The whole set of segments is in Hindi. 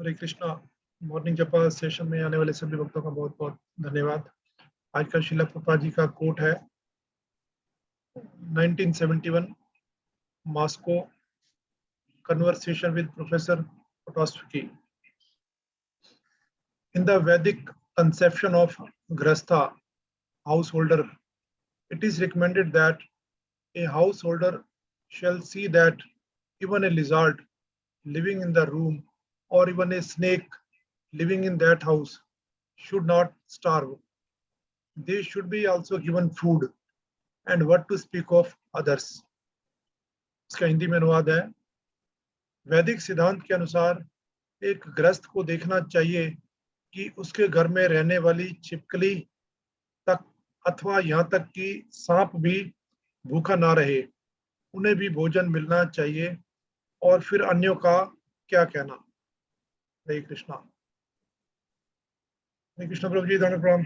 हरे कृष्णा। मॉर्निंग जपा सेशन में आने वाले सभी भक्तों का बहुत बहुत धन्यवाद। आज का श्रील प्रभुपाद जी का कोट है 1971 Moscow conversation with Professor Potosky. In the Vedic conception of Grastha, householder, it is recommended that a householder shall see that even a lizard living in the room or even a snake living in that house should not starve. They should be also given food, and what to speak of others. इसका हिंदी में अनुवाद है, वैदिक सिद्धांत के अनुसार एक गृहस्थ को देखना चाहिए कि उसके घर में रहने वाली छिपकली तक अथवा यहाँ तक कि सांप भी भूखा ना रहे, उन्हें भी भोजन मिलना चाहिए, और फिर अन्यों का क्या कहना। हरे कृष्णा। हरे कृष्ण प्रभु जी, धन्य प्रणाम।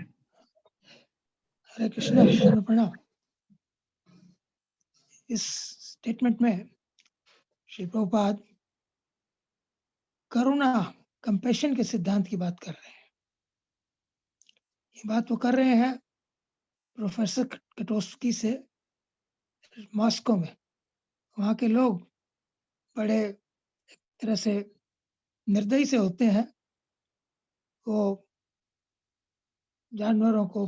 हरे कृष्णा, धन्य प्रणाम। इस स्टेटमेंट में श्री प्रभुपाद करुणा, कंपैशन के सिद्धांत की बात कर रहे हैं। ये बात वो कर रहे हैं प्रोफेसर कटोस्की से मॉस्को में। वहाँ के लोग बड़े एक तरह से निर्दयी से होते हैं, वो जानवरों को,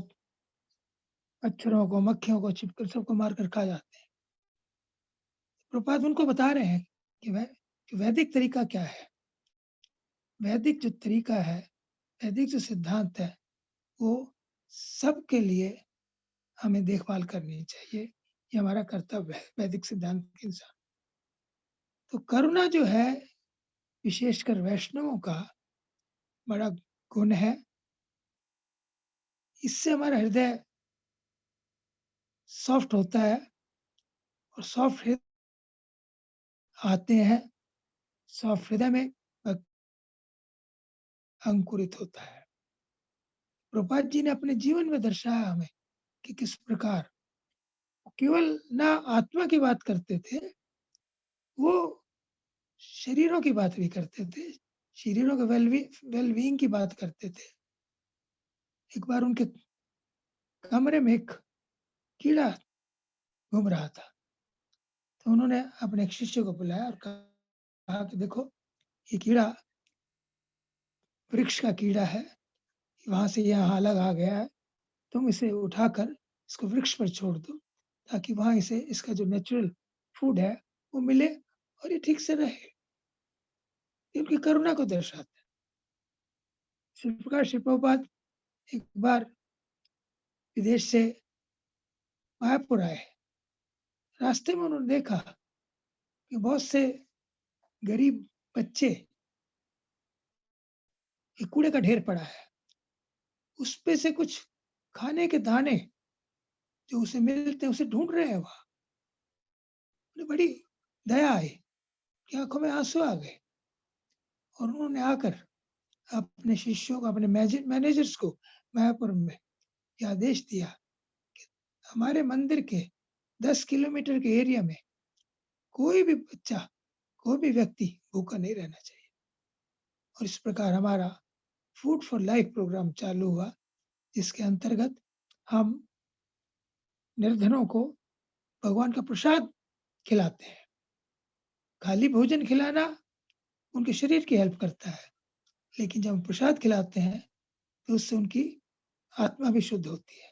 मच्छरों को, मक्खियों को, छिपकली सबको मारकर खा जाते हैं। प्रभुपाद उनको बता रहे हैं कि वैदिक तरीका क्या है। वैदिक जो तरीका है, वैदिक जो सिद्धांत है, वो सबके लिए हमें देखभाल करनी चाहिए। ये हमारा कर्तव्य है वैदिक सिद्धांत के अनुसार। तो करुणा जो है, विशेषकर वैष्णवों का बड़ा गुण है। इससे हमारा हृदय सॉफ्ट होता है, और सॉफ्ट हृदय आते हैं, सॉफ्ट हृदय में अंकुरित होता है। प्रभुपाद जी ने अपने जीवन में दर्शाया हमें कि किस प्रकार केवल ना आत्मा की बात करते थे, वो शरीरों की बात भी करते थे, शरीरों के वेलबीइंग की बात करते थे। एक बार उनके कमरे में एक कीड़ा घूम रहा था, तो उन्होंने अपने एक शिष्य को बुलाया और कहा कि देखो, ये कीड़ा वृक्ष का कीड़ा है, वहां से यहाँ अलग आ गया है, तुम इसे उठाकर इसको वृक्ष पर छोड़ दो, ताकि वहां इसे इसका जो नेचुरल फूड है वो मिले और ये ठीक से रहे। उनकी करुणा को दर्शाता है। इसी प्रकार श्री प्रभुपाद एक बार विदेश से मायापुर आए। रास्ते में उन्होंने देखा कि बहुत से गरीब बच्चे, एक कूड़े का ढेर पड़ा है, उस पे से कुछ खाने के दाने जो उसे मिलते हैं उसे ढूंढ रहे हैं। वहां उन्हें बड़ी दया आई कि आंखों में आंसू आ गए, और उन्होंने आकर अपने शिष्यों को, अपने मैनेजर्स को मायापुर में यह आदेश दिया कि हमारे मंदिर के 10 किलोमीटर के एरिया में कोई भी बच्चा, कोई भी व्यक्ति भूखा नहीं रहना चाहिए। और इस प्रकार हमारा फूड फॉर लाइफ प्रोग्राम चालू हुआ, जिसके अंतर्गत हम निर्धनों को भगवान का प्रसाद खिलाते हैं। खाली भोजन खिलाना उनके शरीर की हेल्प करता है, लेकिन जब हम प्रसाद खिलाते हैं तो उससे उनकी आत्मा भी शुद्ध होती है।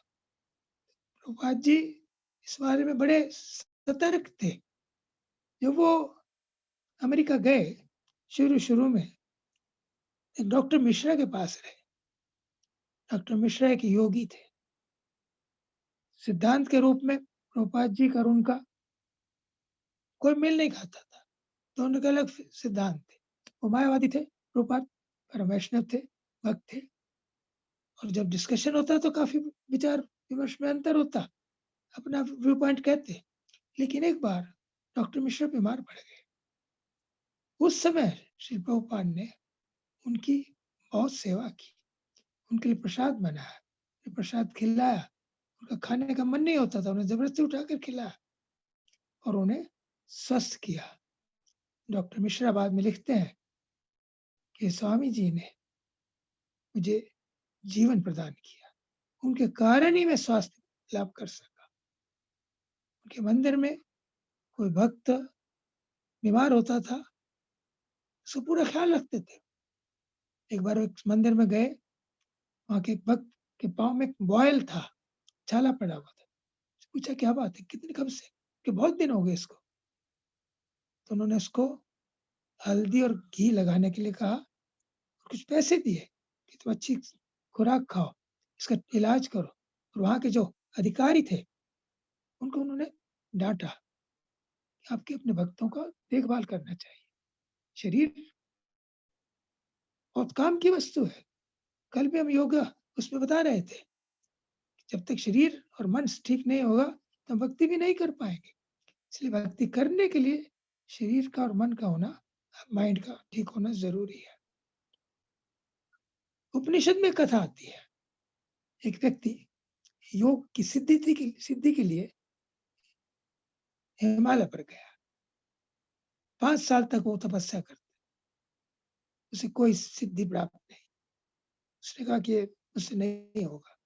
प्रभुपाद जी इस बारे में बड़े सतर्क थे। जब वो अमेरिका गए, शुरू में एक डॉक्टर मिश्रा के पास रहे। डॉक्टर मिश्रा एक योगी थे। सिद्धांत के रूप में प्रभुपाद जी का और उनका कोई मेल नहीं खाता था, दोनों के अलग सिद्धांत थे। वो मायावादी थे प्रभुपाद, पर वैष्णव थे, भक्त थे। और जब डिस्कशन होता तो काफी विचार विमर्श में अंतर होता, अपना व्यू पॉइंट कहते। लेकिन एक बार डॉक्टर मिश्रा बीमार पड़ गए। उस समय श्री प्रभुपाद ने उनकी बहुत सेवा की, उनके लिए प्रसाद बनाया, प्रसाद खिलाया। उनका खाने का मन नहीं होता था, उन्हें जबरदस्ती उठाकर खिलाया और उन्हें स्वस्थ किया। डॉक्टर मिश्रा बाद में लिखते हैं कि स्वामी जी ने मुझे जीवन प्रदान किया, उनके कारण ही मैं स्वास्थ्य लाभ कर सका। उनके मंदिर में कोई भक्त बीमार होता था, उसका पूरा ख्याल रखते थे। एक बार एक मंदिर में गए, वहाँ के एक भक्त के पाँव में एक बॉयल था, छाला पड़ा हुआ था। पूछा क्या बात है? कितने कब से? कि बहुत दिन हो गए इसको। तो उन्होंने उसको हल्दी और घी लगाने के लिए कहा और कुछ पैसे दिए कि तुम अच्छी खुराक खाओ, इसका इलाज करो। और वहाँ के जो अधिकारी थे, उनको उन्होंने डाँटा कि आपके अपने भक्तों का देखभाल करना चाहिए। शरीर बहुत काम की वस्तु है। कल भी हम योगा उसमें बता रहे थे, जब तक शरीर और मन ठीक नहीं होगा, तो हम भक्ति भी नहीं कर पाएँगे। इसलिए भक्ति करने के लिए शरीर का और मन का होना, माइंड का ठीक होना ज़रूरी है। उपनिषद में कथा आती है, एक व्यक्ति योग की सिद्धि के लिए हिमालय पर गया। 5 साल तक वो तपस्या करता, उसे कोई सिद्धि प्राप्त नहीं। उसने कहा कि ये मुझसे नहीं होगा,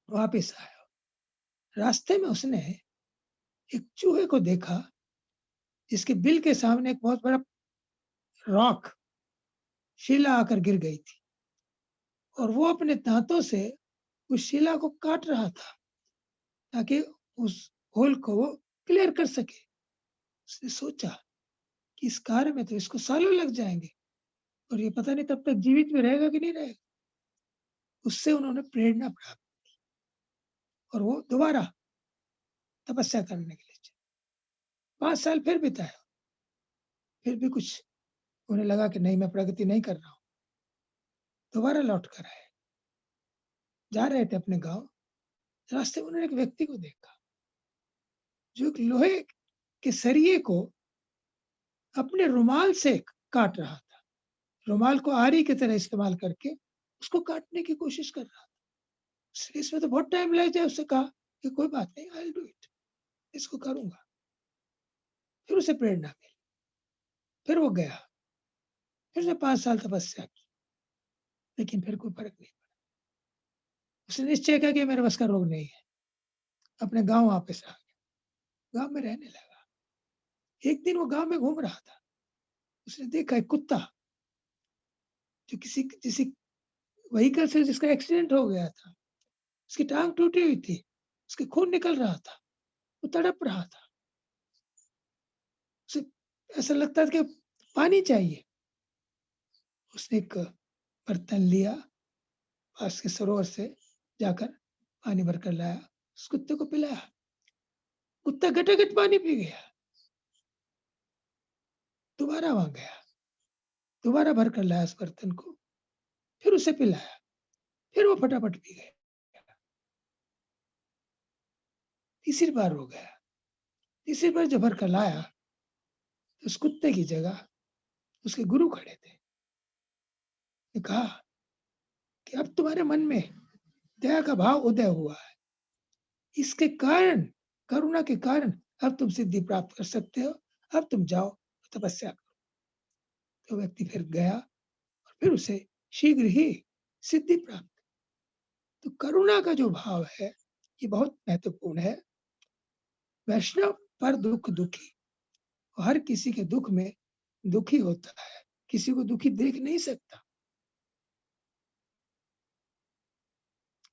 वापस आया। रास्ते में उसने एक चूहे को देखा, जिसके बिल के सामने एक बहुत बड़ा रॉक, शिला आकर गिर गई थी और वो अपने दाँतों से उस शिला को काट रहा था, ताकि उस होल को वो क्लियर कर सके। उसने सोचा कि इस कार्य में तो इसको सालों लग जाएँगे और ये पता नहीं तब तक जीवित में रहेगा कि नहीं रहेगा। उससे उन्होंने प्रेरणा प्राप्त और वो दोबारा तपस्या करने के लिए चले। 5 साल फिर बिताया, फिर भी कुछ उन्हें लगा कि नहीं, मैं प्रगति नहीं कर रहा हूँ। दोबारा लौट कर आए, जा रहे थे अपने गाँव, रास्ते में उन्होंने एक व्यक्ति को देखा, जो एक लोहे के सरिये को अपने रुमाल से काट रहा था। रुमाल को आरी की तरह इस्तेमाल करके उसको काटने की कोशिश कर रहा था। उसने इसमें तो बहुत टाइम लग जाए, उससे कहा कि कोई बात नहीं, आई विल डू इट, इसको करूँगा। फिर उसे प्रेरणा मिली, फिर वो गया, फिर से 5 साल तपस्या की, लेकिन फिर कोई फ़र्क नहीं पड़ा। उसने निश्चय किया कि मेरे बस का रोग नहीं है, अपने गाँव वापस आ गया, गाँव में रहने लगा। एक दिन वो गाँव में घूम रहा था, उसने देखा एक कुत्ता, जो किसी व्हीकल से जिसका एक्सीडेंट हो गया था, उसकी टाँग टूटी हुई थी, उसके खून निकल रहा था, वो तड़प रहा था। उसे ऐसा लगता था कि पानी चाहिए। उसने एक बर्तन लिया, पास के सरोवर से जाकर पानी भरकर लाया, उस कुत्ते को पिलाया। कुत्ता गटागट पानी पी गया। दोबारा वहाँ गया, दोबारा भरकर लाया उस बर्तन को, फिर उसे पिलाया, फिर वो फटाफट पी गया। तीसरी बार वो गया, तीसरी बार जब भरकर लाया, तो उस कुत्ते की जगह उसके गुरु खड़े थे। ने कहा कि अब तुम्हारे मन में दया का भाव उदय हुआ है, इसके कारण, करुणा के कारण अब तुम सिद्धि प्राप्त कर सकते हो, अब तुम जाओ तपस्या करो। तो व्यक्ति फिर गया और फिर उसे शीघ्र ही सिद्धि प्राप्त। तो करुणा का जो भाव है, ये बहुत महत्वपूर्ण है। वैष्णव पर दुख दुखी, हर किसी के दुख में दुखी होता है, किसी को दुखी देख नहीं सकता।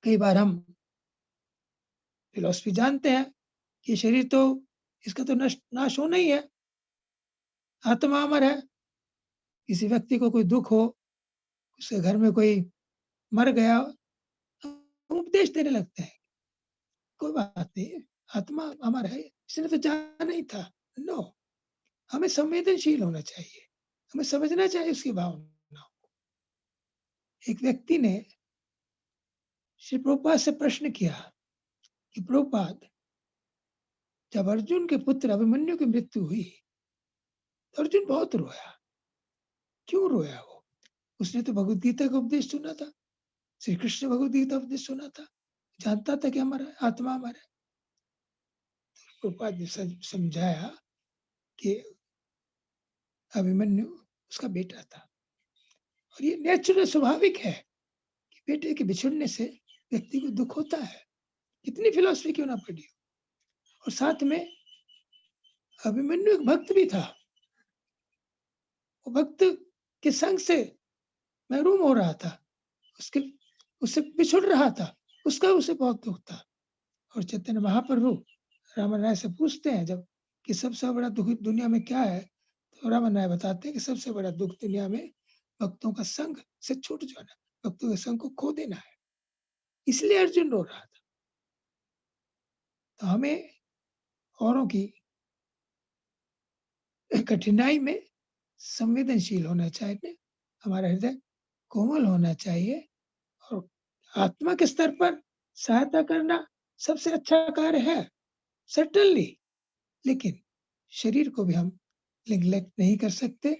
कई बार हम फिलॉसफी जानते हैं कि शरीर तो, इसका तो नाश होना ही है, आत्मा अमर है। किसी व्यक्ति को कोई दुख हो, उसके घर में कोई मर गया, हम उपदेश देने लगते हैं, कोई बात नहीं, आत्मा अमर है, इसने तो जाना ही था। नो, हमें संवेदनशील होना चाहिए, हमें समझना चाहिए उसकी भावनाओं को। एक व्यक्ति ने श्री प्रभुपाद से प्रश्न किया कि प्रभुपाद, जब अर्जुन के पुत्र अभिमन्यु की मृत्यु हुई, तो अर्जुन बहुत रोया। क्यों रोया वो? उसने तो भगवत गीता का उपदेश सुना था, श्री कृष्ण भगवत गीता उपदेश सुना था, जानता था कि हमारा आत्मा हमारा है। प्रभुपाद ने समझाया कि अभिमन्यु उसका बेटा था, और ये नेचुरल स्वाभाविक है कि बेटे के बिछड़ने से व्यक्ति को दुख होता है, कितनी फिलॉसफी क्यों ना पढ़ी हो। और साथ में अभिमन्यु एक भक्त भी था, वो भक्त के संग से महरूम हो रहा था, उससे बिछुड़ रहा था, उसका उसे बहुत दुख था। और चैतन्य महाप्रभु रामन राय से पूछते हैं जब कि सबसे बड़ा दुख दुनिया में क्या है, तो रामन राय बताते हैं कि सबसे बड़ा दुख दुनिया में भक्तों का संग से छूट जाना, भक्तों के संग को खो देना है। इसलिए अर्जुन रो रहा था। तो हमें औरों की कठिनाई में संवेदनशील होना चाहिए, हमारा हृदय कोमल होना चाहिए, और आत्मा के स्तर पर सहायता करना सबसे अच्छा कार्य है सर्टनली, लेकिन शरीर को भी हम निग्लेक्ट नहीं कर सकते।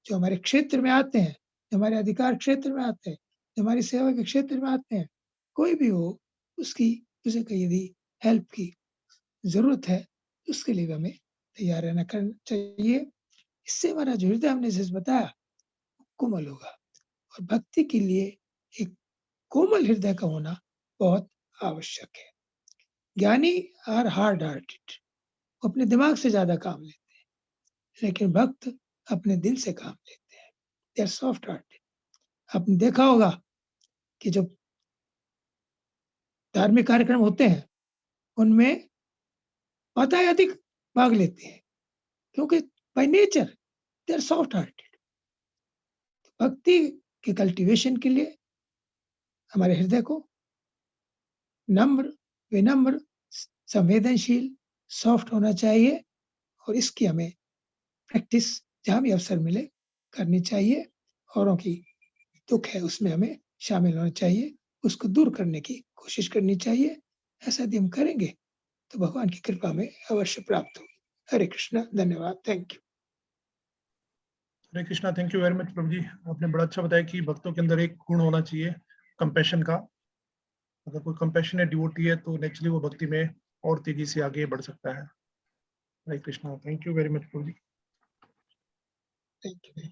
जो हमारे क्षेत्र में आते हैं, जो हमारे अधिकार क्षेत्र में आते हैं, जो हमारी सेवा के क्षेत्र में आते हैं, कोई भी हो, उसे यदि हेल्प की जरूरत है, उसके लिए हमें तैयार रहना करना चाहिए। इससे हमारा जो हृदय हमने जैसे बताया कोमल होगा, और भक्ति के लिए एक कोमल हृदय का होना बहुत आवश्यक है। ज्ञानी आर हार्ड हार्टेड, अपने दिमाग से ज्यादा काम लेते हैं, लेकिन भक्त अपने दिल से काम लेते हैं, दे आर सॉफ्ट हार्टेड। आपने देखा होगा कि जब धार्मिक कार्यक्रम होते हैं उनमें माताएं अधिक भाग लेती हैं, क्योंकि by nature they are soft hearted. भक्ति के कल्टीवेशन के लिए हमारे हृदय को नम्र, विनम्र, संवेदनशील, सॉफ्ट होना चाहिए, और इसकी हमें प्रैक्टिस जहां भी अवसर मिले करनी चाहिए। औरों की दुख है उसमें हमें शामिल होना चाहिए, उसको दूर करने की कोशिश करनी चाहिए। ऐसा यदि हम करेंगे तो भगवान की कृपा हमें अवश्य प्राप्त होगी। हरे कृष्णा, धन्यवाद, thank you. Hare Krishna, thank you very much प्रभु जी। आपने बड़ा अच्छा बताया कि भक्तों के अंदर एक गुण होना चाहिए कंपैशन का। अगर कोई कंपैशनेट डिवोटी है तो नेचुरली वो भक्ति में और तेजी से आगे बढ़ सकता है। Hare Krishna, thank you very much प्रभु जी। Thank you.